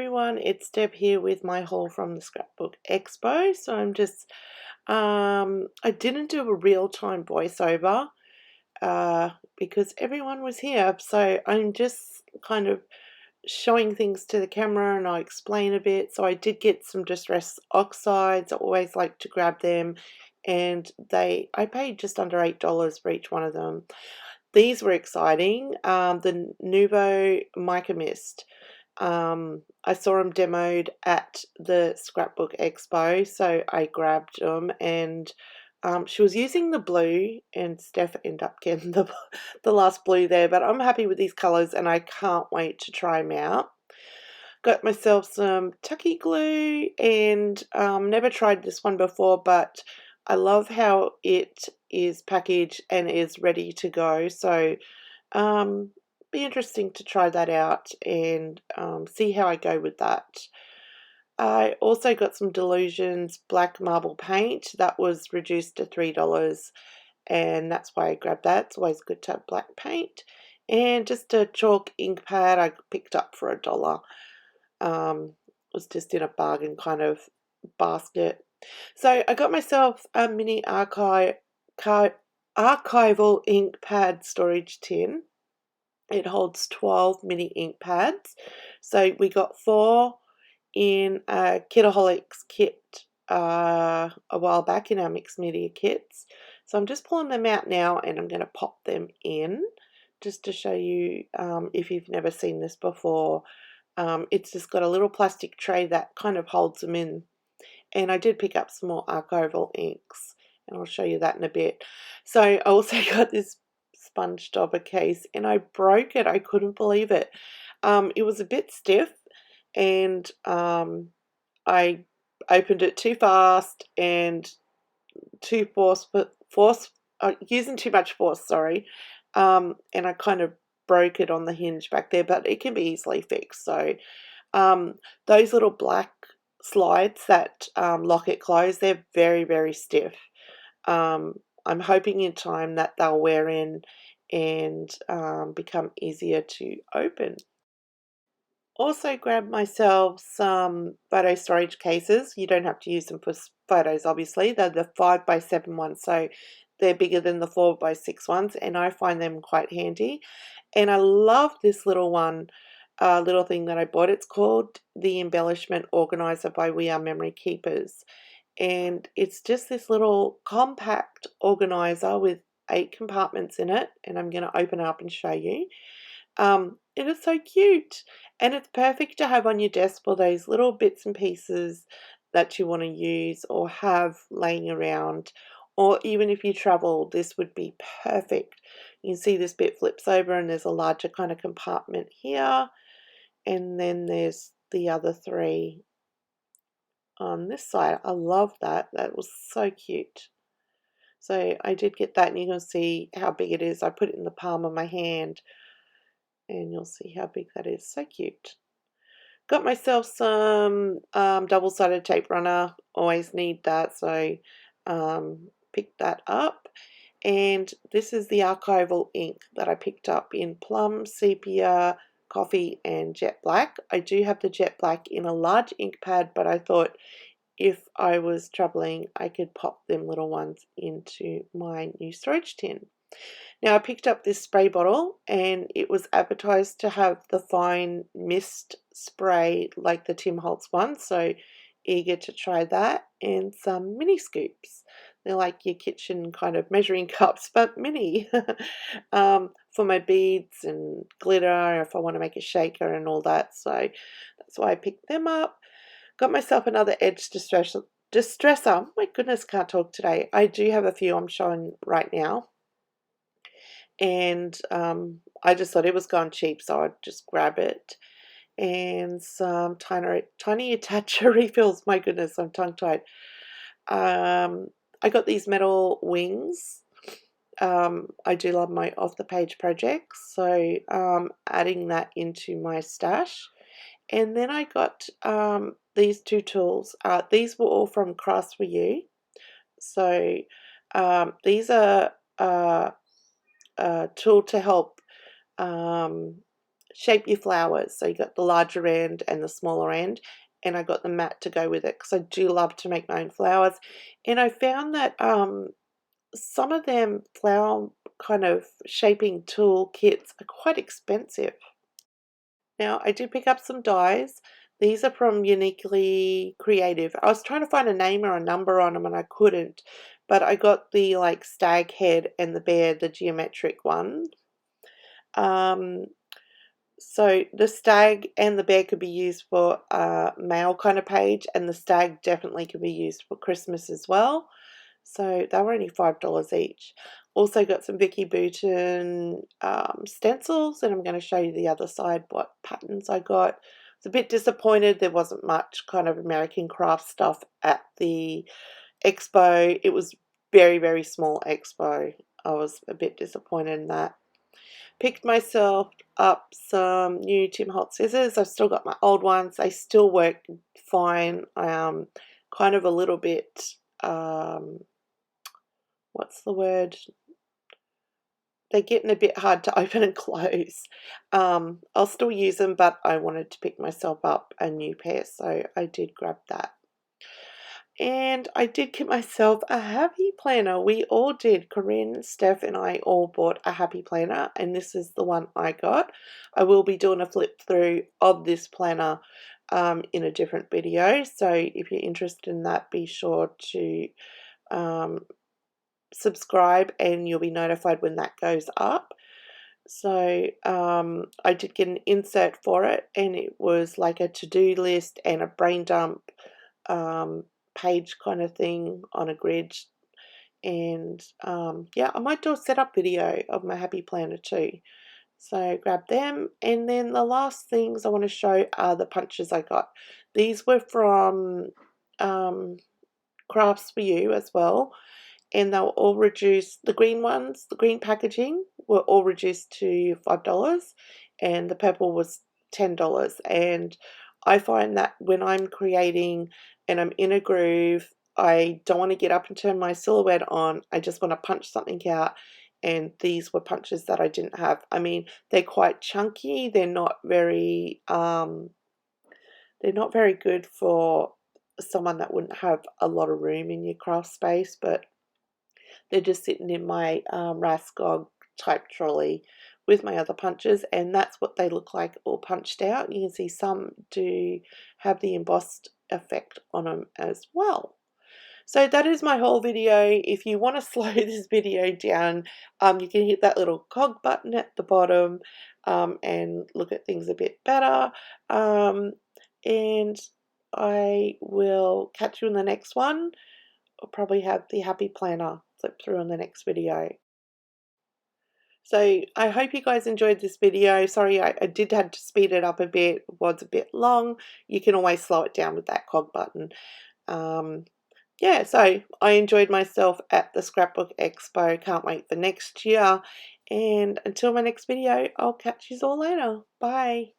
everyone, it's Deb here with my haul from the Scrapbook Expo. So I'm just, I didn't do a real-time voiceover because everyone was here. So I'm just kind of showing things to the camera and I'll explain a bit. So I did get some distress oxides. I always like to grab them, and I paid just under $8 for each one of them. These were exciting. The Nuvo Mica Mist. I saw them demoed at the Scrapbook Expo, so I grabbed them, and she was using the blue, and Steph ended up getting the last blue there, but I'm happy with these colours and I can't wait to try them out. Got myself some Tacky Glue, and never tried this one before, but I love how it is packaged and is ready to go. So be interesting to try that out and see how I go with that. I also got some Delusions black marble paint that was reduced to $3, and that's why I grabbed that. It's always good to have black paint. And just a chalk ink pad I picked up for $1. Was just in a bargain kind of basket. So I got myself a mini archival ink pad storage tin. It holds 12 mini ink pads. So we got 4 in a Kitaholics kit a while back in our mixed media kits. So I'm just pulling them out now and I'm going to pop them in just to show you if you've never seen this before. It's just got a little plastic tray that kind of holds them in. And I did pick up some more archival inks, and I'll show you that in a bit. So I also got this sponge dauber case, and I broke it. I couldn't believe it. It was a bit stiff, and I opened it too fast and too using too much force, sorry. And I kind of broke it on the hinge back there, but it can be easily fixed. So those little black slides that lock it closed, they're very, very stiff. I'm hoping in time that they'll wear in and become easier to open. Also grabbed myself some photo storage cases. You don't have to use them for photos, obviously. They're the 5x7 ones, so they're bigger than the 4x6 ones, and I find them quite handy. And I love this little one, little thing that I bought. It's called the Embellishment Organizer by We Are Memory Keepers. And it's just this little compact organizer with 8 compartments in it, and I'm going to open it up and show you. It is so cute, and it's perfect to have on your desk for those little bits and pieces that you want to use or have laying around, or even if you travel, this would be perfect. You can see this bit flips over and there's a larger kind of compartment here, and then there's the other 3 on this side. I love that. That was so cute. So I did get that, and you can see how big it is. I put it in the palm of my hand, and you'll see how big that is. So cute. Got myself some double-sided tape runner. Always need that, so picked that up. And this is the archival ink that I picked up in plum, sepia, coffee, and jet black. I do have the jet black in a large ink pad, but I thought if I was traveling, I could pop them little ones into my new storage tin. Now I picked up this spray bottle, and it was advertised to have the fine mist spray like the Tim Holtz one, so eager to try that, and some mini scoops. They're like your kitchen kind of measuring cups, but mini, for my beads and glitter if I want to make a shaker and all that. So that's why I picked them up. Got myself another edge distresser. My goodness, can't talk today. I do have a few I'm showing right now. And I just thought it was gone cheap, so I'd just grab it. And some tiny attacher refills. My goodness, I'm tongue-tied. I got these metal wings. I do love my off-the-page projects, so adding that into my stash. And then I got these 2 tools. These were all from Crafts for You. So these are a tool to help shape your flowers. So you got the larger end and the smaller end, and I got the mat to go with it because I do love to make my own flowers. And I found that some of them flower kind of shaping tool kits are quite expensive. Now, I did pick up some dies. These are from Uniquely Creative. I was trying to find a name or a number on them and I couldn't, but I got the like stag head and the bear, the geometric one. So the stag and the bear could be used for a male kind of page, and the stag definitely could be used for Christmas as well. So they were only $5 each. Also got some Vicky Boonton stencils, and I'm going to show you the other side what patterns I got. I was a bit disappointed there wasn't much kind of American craft stuff at the expo. It was very, very small expo. I was a bit disappointed in that. Picked myself up some new Tim Holtz scissors. I've still got my old ones. They still work fine. Kind of a little bit, what's the word? They're getting a bit hard to open and close. I'll still use them, but I wanted to pick myself up a new pair, so I did grab that. And I did get myself a happy planner. We all did. Corinne, Steph, and I all bought a happy planner, and this is the one I got. I will be doing a flip through of this planner in a different video. So if you're interested in that, be sure to subscribe and you'll be notified when that goes up. So I did get an insert for it, and it was like a to-do list and a brain dump page kind of thing on a grid. And yeah, I might do a setup video of my happy planner too. So grab them. And then the last things I want to show are the punches I got. These were from Crafts for You as well, and they were all reduced. The green ones, the green packaging, were all reduced to $5, and the purple was $10. And I find that when I'm creating and I'm in a groove, I don't want to get up and turn my silhouette on. I just want to punch something out, and these were punches that I didn't have. I mean, they're quite chunky. They're not very good for someone that wouldn't have a lot of room in your craft space, but they're just sitting in my Raskog type trolley with my other punches, and that's what they look like all punched out. You can see some do have the embossed effect on them as well. So that is my whole video. If you want to slow this video down, you can hit that little cog button at the bottom and look at things a bit better. And I will catch you in the next one. I'll probably have the happy planner flip through in the next video. So I hope you guys enjoyed this video. Sorry, I did have to speed it up a bit. It was a bit long. You can always slow it down with that cog button. Yeah, so I enjoyed myself at the Scrapbook Expo. Can't wait for next year. And until my next video, I'll catch you all later. Bye.